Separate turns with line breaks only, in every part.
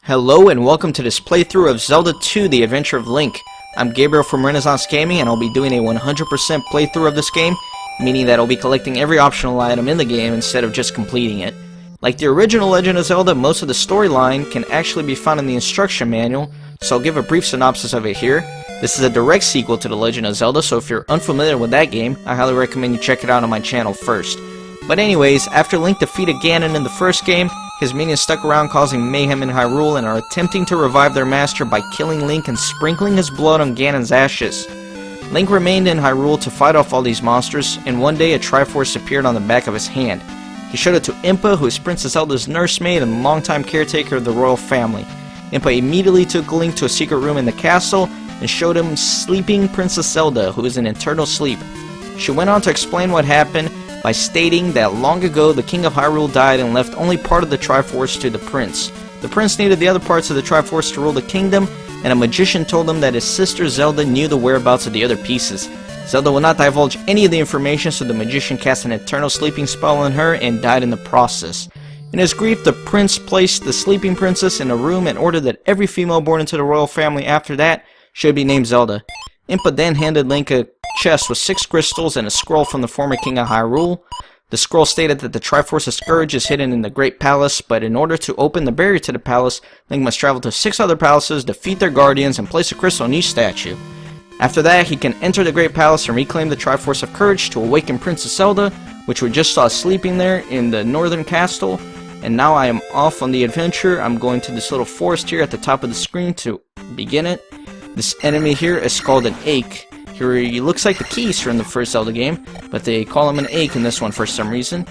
Hello and welcome to this playthrough of Zelda II, The Adventure of Link. I'm Gabriel from Renaissance Gaming and I'll be doing a 100% playthrough of this game, meaning that I'll be collecting every optional item in the game instead of just completing it. Like the original Legend of Zelda, most of the storyline can actually be found in the instruction manual, so I'll give a brief synopsis of it here. This is a direct sequel to The Legend of Zelda, so if you're unfamiliar with that game, I highly recommend you check it out on my channel first. But anyways, after Link defeated Ganon in the first game, his minions stuck around causing mayhem in Hyrule and are attempting to revive their master by killing Link and sprinkling his blood on Ganon's ashes. Link remained in Hyrule to fight off all these monsters, and one day a Triforce appeared on the back of his hand. He showed it to Impa, who is Princess Zelda's nursemaid and longtime caretaker of the royal family. Impa immediately took Link to a secret room in the castle and showed him sleeping Princess Zelda, who is in eternal sleep. She went on to explain what happened by stating that long ago the King of Hyrule died and left only part of the Triforce to the Prince. The Prince needed the other parts of the Triforce to rule the kingdom, and a magician told him that his sister Zelda knew the whereabouts of the other pieces. Zelda will not divulge any of the information, so the magician cast an eternal sleeping spell on her and died in the process. In his grief, the Prince placed the sleeping princess in a room and ordered that every female born into the royal family after that should be named Zelda. Impa then handed Link a chest with 6 crystals and a scroll from the former king of Hyrule. The scroll stated that the Triforce of Courage is hidden in the Great Palace, but in order to open the barrier to the palace, Link must travel to 6 other palaces, defeat their guardians, and place a crystal in each statue. After that, he can enter the Great Palace and reclaim the Triforce of Courage to awaken Princess Zelda, which we just saw sleeping there in the northern castle. And now I am off on the adventure. I'm going to this little forest here at the top of the screen to begin it. This enemy here is called an ache. He looks like the keys from the first Zelda game, but they call him an ache in this one for some reason.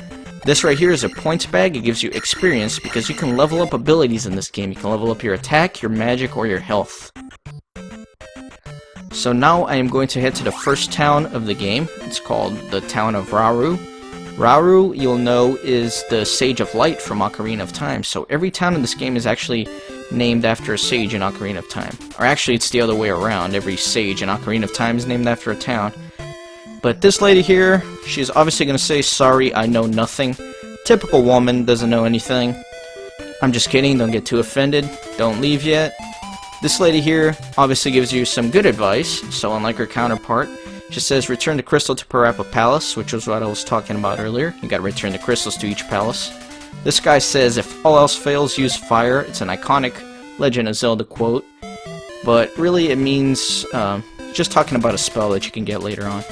This right here is a points bag. It gives you experience because you can level up abilities in this game. You can level up your attack, your magic, or your health. So now I am going to head to the first town of the game. It's called the town of Hyrule. Hyrule, you'll know, is the Sage of Light from Ocarina of Time. So every town in this game is actually named after a sage in Ocarina of Time. Or actually, it's the other way around. Every sage in Ocarina of Time is named after a town. But this lady here, she's obviously going to say, "Sorry, I know nothing." Typical woman, doesn't know anything. I'm just kidding, don't get too offended. Don't leave yet. This lady here obviously gives you some good advice, so unlike her counterpart, she says return the crystal to Parapa Palace, which was what I was talking about earlier. You gotta return the crystals to each palace. This guy says if all else fails, use fire. It's an iconic Legend of Zelda quote, but really it means just talking about a spell that you can get later on.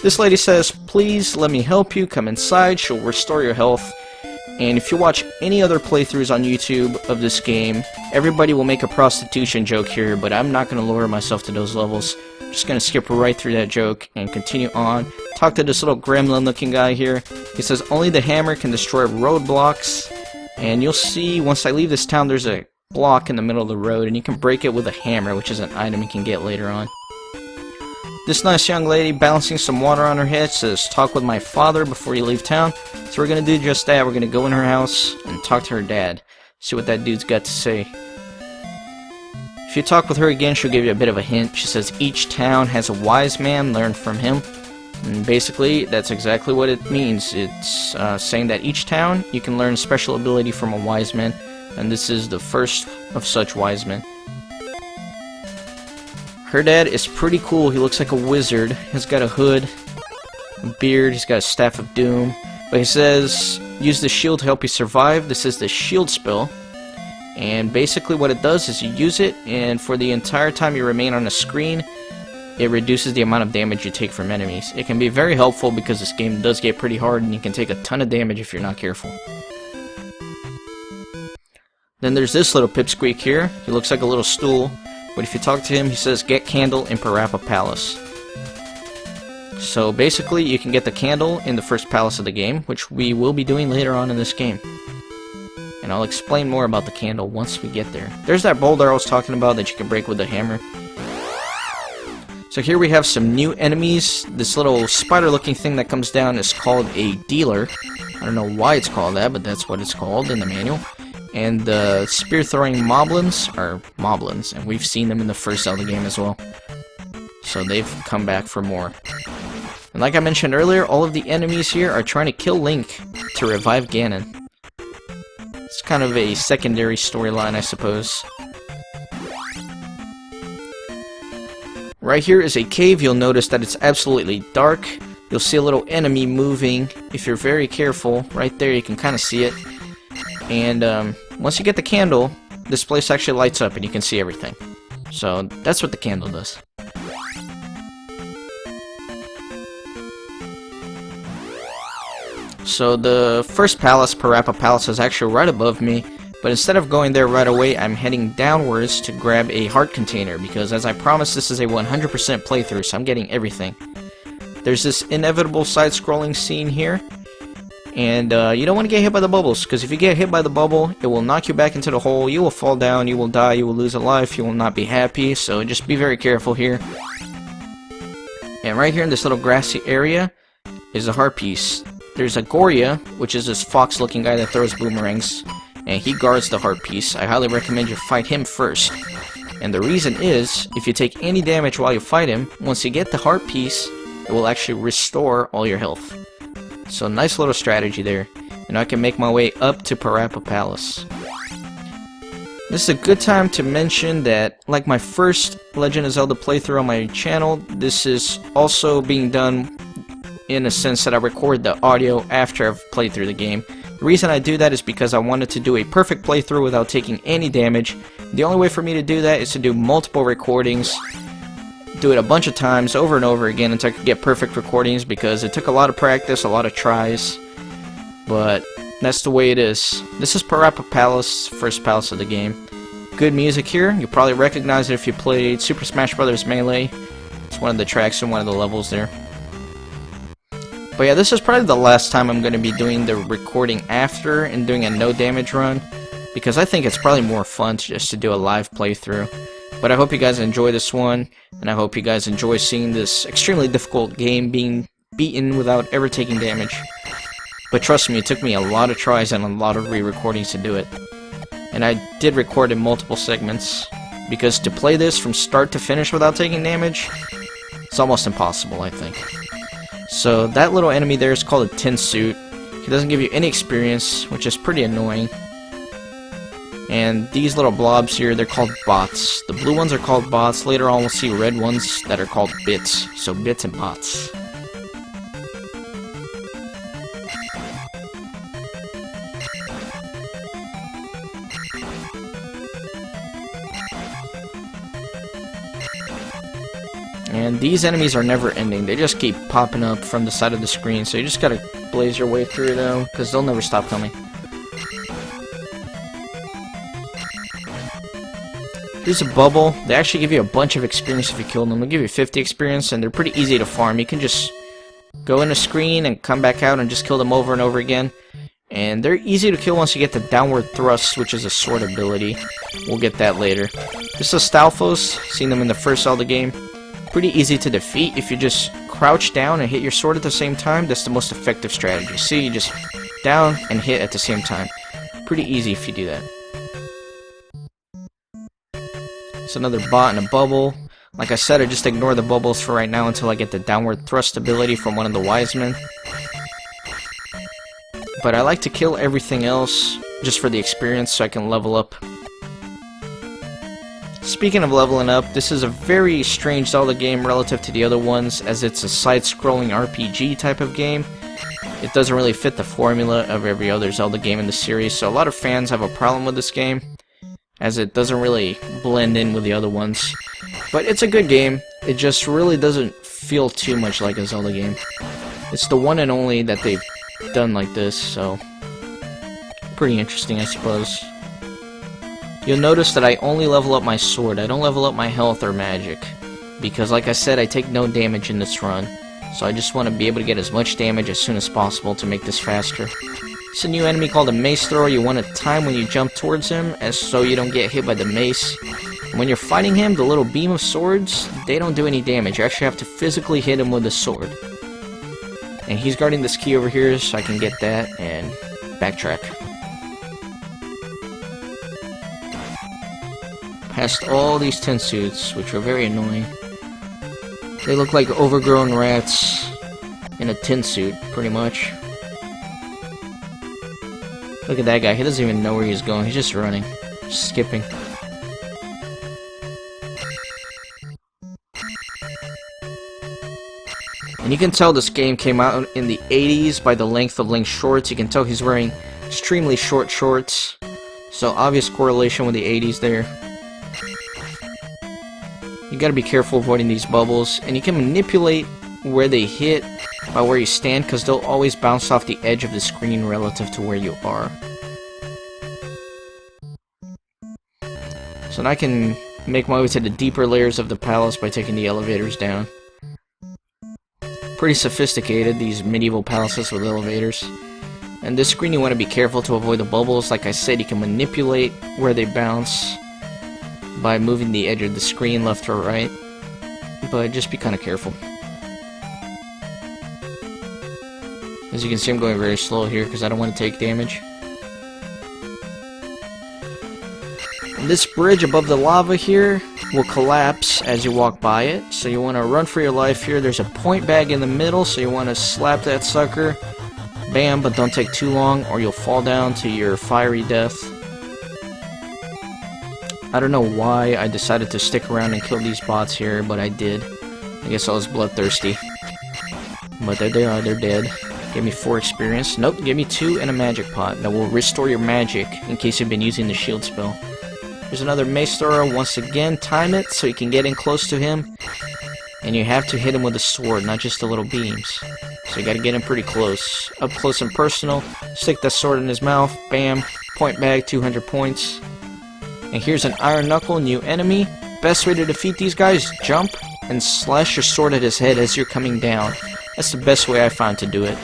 This lady says, "Please let me help you, come inside, she'll restore your health." And if you watch any other playthroughs on YouTube of this game, everybody will make a prostitution joke here, but I'm not going to lower myself to those levels. I'm just going to skip right through that joke and continue on. Talk to this little gremlin looking guy here. He says only the hammer can destroy roadblocks, and you'll see once I leave this town there's a block in the middle of the road and you can break it with a hammer, which is an item you can get later on. This nice young lady balancing some water on her head says talk with my father before you leave town. So we're going to do just that. We're going to go in her house and talk to her dad. See what that dude's got to say. If you talk with her again, she'll give you a bit of a hint. She says each town has a wise man, learn from him. And basically, that's exactly what it means. It's saying that each town, you can learn special ability from a wise man. And this is the first of such wise men. Her dad is pretty cool. He looks like a wizard. He's got a hood, a beard, he's got a staff of doom. But he says, use the shield to help you survive. This is the shield spell. And basically what it does is you use it, and for the entire time you remain on the screen, it reduces the amount of damage you take from enemies. It can be very helpful because this game does get pretty hard and you can take a ton of damage if you're not careful. Then there's this little pipsqueak here. He looks like a little stool. But if you talk to him, he says, get candle in Parapa Palace. So basically, you can get the candle in the first palace of the game, which we will be doing later on in this game. And I'll explain more about the candle once we get there. There's that boulder I was talking about that you can break with a hammer. So here we have some new enemies. This little spider-looking thing that comes down is called a dealer. I don't know why it's called that, but that's what it's called in the manual. And the spear-throwing moblins are moblins, and we've seen them in the first Zelda game as well. So they've come back for more. And like I mentioned earlier, all of the enemies here are trying to kill Link to revive Ganon. It's kind of a secondary storyline, I suppose. Right here is a cave. You'll notice that it's absolutely dark. You'll see a little enemy moving if you're very careful. Right there, you can kind of see it. And once you get the candle, this place actually lights up and you can see everything. So that's what the candle does. So the first palace, Parapa Palace, is actually right above me. But instead of going there right away, I'm heading downwards to grab a heart container. Because as I promised, this is a 100% playthrough, so I'm getting everything. There's this inevitable side-scrolling scene here. And you don't want to get hit by the bubbles, because if you get hit by the bubble, it will knock you back into the hole, you will fall down, you will die, you will lose a life, you will not be happy, so just be very careful here. And right here in this little grassy area is a heart piece. There's a Goria, which is this fox-looking guy that throws boomerangs, and he guards the heart piece. I highly recommend you fight him first. And the reason is, if you take any damage while you fight him, once you get the heart piece, it will actually restore all your health. So nice little strategy there. And I can make my way up to Parapa Palace. This is a good time to mention that, like my first Legend of Zelda playthrough on my channel, this is also being done in a sense that I record the audio after I've played through the game. The reason I do that is because I wanted to do a perfect playthrough without taking any damage. The only way for me to do that is to do multiple recordings, do it a bunch of times over and over again until I could get perfect recordings, because it took a lot of practice, a lot of tries, but that's the way it is. This is Parapa Palace, first palace of the game. Good music here. You'll probably recognize it if you played Super Smash Bros. Melee. It's one of the tracks in one of the levels there. But yeah, this is probably the last time I'm going to be doing the recording after and doing a no damage run, because I think it's probably more fun just to do a live playthrough. But I hope you guys enjoy this one, and I hope you guys enjoy seeing this extremely difficult game being beaten without ever taking damage. But trust me, it took me a lot of tries and a lot of re-recordings to do it. And I did record in multiple segments, because to play this from start to finish without taking damage, it's almost impossible, I think. So that little enemy there is called a tin suit. He doesn't give you any experience, which is pretty annoying. And these little blobs here, they're called bots. The blue ones are called bots. Later on we'll see red ones that are called bits. So bits and bots. And these enemies are never ending. They just keep popping up from the side of the screen. So you just gotta blaze your way through them, because they'll never stop coming. Here's a bubble. They actually give you a bunch of experience if you kill them. They'll give you 50 experience, and they're pretty easy to farm. You can just go in a screen and come back out and just kill them over and over again. And they're easy to kill once you get the downward thrust, which is a sword ability. We'll get that later. This is Stalfos. Seen them in the first Zelda game. Pretty easy to defeat if you just crouch down and hit your sword at the same time. That's the most effective strategy. See, you just down and hit at the same time. Pretty easy if you do that. It's another bot in a bubble. Like I said, I just ignore the bubbles for right now until I get the downward thrust ability from one of the wise men. But I like to kill everything else just for the experience so I can level up. Speaking of leveling up, this is a very strange Zelda game relative to the other ones, as it's a side-scrolling RPG type of game. It doesn't really fit the formula of every other Zelda game in the series, so a lot of fans have a problem with this game, as it doesn't really blend in with the other ones. But it's a good game. It just really doesn't feel too much like a Zelda game. It's the one and only that they've done like this, so pretty interesting, I suppose. You'll notice that I only level up my sword. I don't level up my health or magic, because like I said, I take no damage in this run, so I just want to be able to get as much damage as soon as possible to make this faster. It's a new enemy called a mace thrower. You want to time when you jump towards him, as so you don't get hit by the mace. And when you're fighting him, the little beam of swords, they don't do any damage. You actually have to physically hit him with a sword. And he's guarding this key over here, so I can get that and backtrack. Past all these tin suits, which are very annoying. They look like overgrown rats in a tin suit, pretty much. Look at that guy, he doesn't even know where he's going, he's just running, just skipping. And you can tell this game came out in the 80s by the length of Link's shorts. You can tell he's wearing extremely short shorts. So obvious correlation with the 80s there. You gotta be careful avoiding these bubbles. And you can manipulate where they hit by where you stand, because they'll always bounce off the edge of the screen relative to where you are. So now I can make my way to the deeper layers of the palace by taking the elevators down. Pretty sophisticated, these medieval palaces with elevators. And this screen you want to be careful to avoid the bubbles. Like I said, you can manipulate where they bounce by moving the edge of the screen left or right. But just be kind of careful. As you can see, I'm going very slow here because I don't want to take damage. And this bridge above the lava here will collapse as you walk by it, so you want to run for your life here. There's a point bag in the middle, so you want to slap that sucker. Bam, but don't take too long or you'll fall down to your fiery death. I don't know why I decided to stick around and kill these bots here, but I did. I guess I was bloodthirsty. But there they are, they're dead. Give me 4 experience. Nope, give me 2 and a magic pot that will restore your magic in case you've been using the shield spell. There's another mace thrower. Once again, time it so you can get in close to him. And you have to hit him with a sword, not just the little beams. So you gotta get him pretty close. Up close and personal. Stick that sword in his mouth. Bam. Point bag, 200 points. And here's an Iron Knuckle, new enemy. Best way to defeat these guys, jump and slash your sword at his head as you're coming down. That's the best way I found to do it.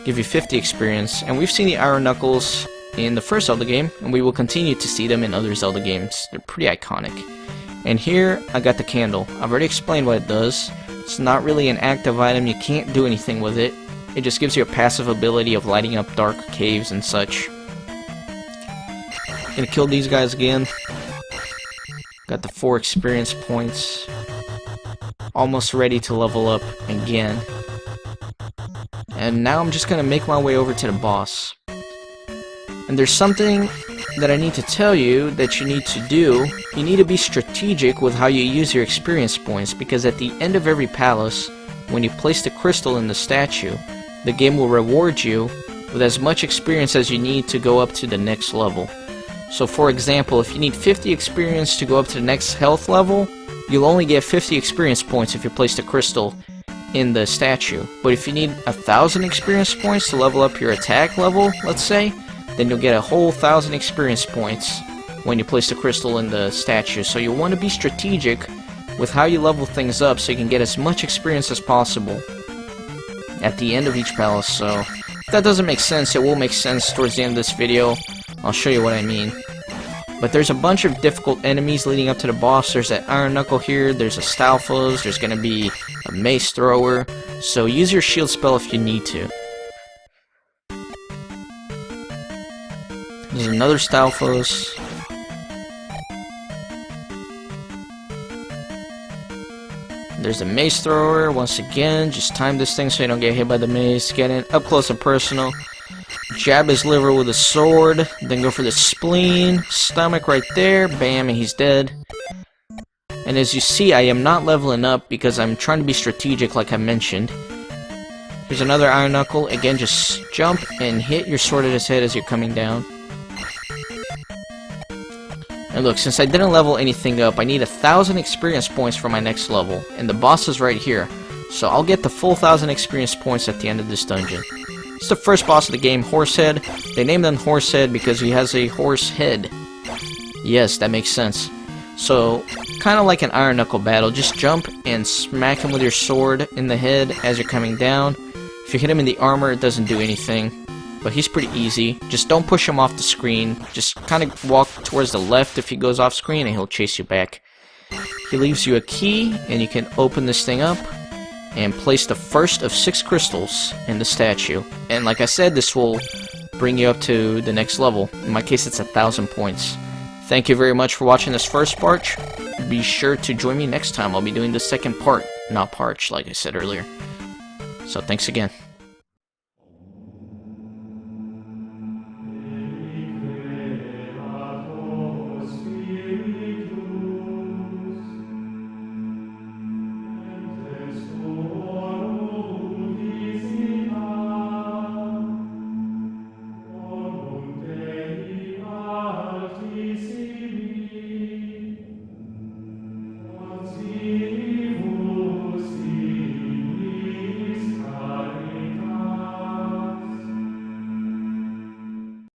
Give you 50 experience. And we've seen the Iron Knuckles in the first Zelda game, and we will continue to see them in other Zelda games. They're pretty iconic. And here, I got the candle. I've already explained what it does. It's not really an active item, you can't do anything with it. It just gives you a passive ability of lighting up dark caves and such. Gonna kill these guys again. Got the 4 experience points. Almost ready to level up again. And now I'm just gonna make my way over to the boss. And there's something that I need to tell you that you need to do. You need to be strategic with how you use your experience points, because at the end of every palace, when you place the crystal in the statue, the game will reward you with as much experience as you need to go up to the next level. So for example, if you need 50 experience to go up to the next health level, you'll only get 50 experience points if you place the crystal in the statue. But if you need 1,000 experience points to level up your attack level, let's say, then you'll get a whole 1,000 experience points when you place the crystal in the statue. So you'll want to be strategic with how you level things up so you can get as much experience as possible at the end of each palace. So if that doesn't make sense, it will make sense towards the end of this video. I'll show you what I mean. But there's a bunch of difficult enemies leading up to the boss. There's that Iron Knuckle here, there's a Stalfos, there's going to be a Mace Thrower. So use your shield spell if you need to. There's another Stalfos. There's a Mace Thrower. Once again, just time this thing so you don't get hit by the mace. Get in up close and personal. Jab his liver with a sword. Then go for the spleen. Stomach right there. Bam, and he's dead. And as you see, I am not leveling up because I'm trying to be strategic like I mentioned. Here's another Iron Knuckle. Again, just jump and hit your sword at his head as you're coming down. And look, since I didn't level anything up, I need 1,000 experience points for my next level. And the boss is right here. So I'll get the full 1,000 experience points at the end of this dungeon. It's the first boss of the game, Horsehead. They named him Horsehead because he has a horse head. Yes, that makes sense. So, kind of like an Iron Knuckle battle, just jump and smack him with your sword in the head as you're coming down. If you hit him in the armor, it doesn't do anything. But he's pretty easy. Just don't push him off the screen. Just kind of walk towards the left if he goes off screen and he'll chase you back. He leaves you a key and you can open this thing up and place the first of 6 crystals in the statue. And like I said, this will bring you up to the next level. In my case, it's 1,000 points. Thank you very much for watching this first part. Be sure to join me next time. I'll be doing the second part, not parch, like I said earlier. So thanks again.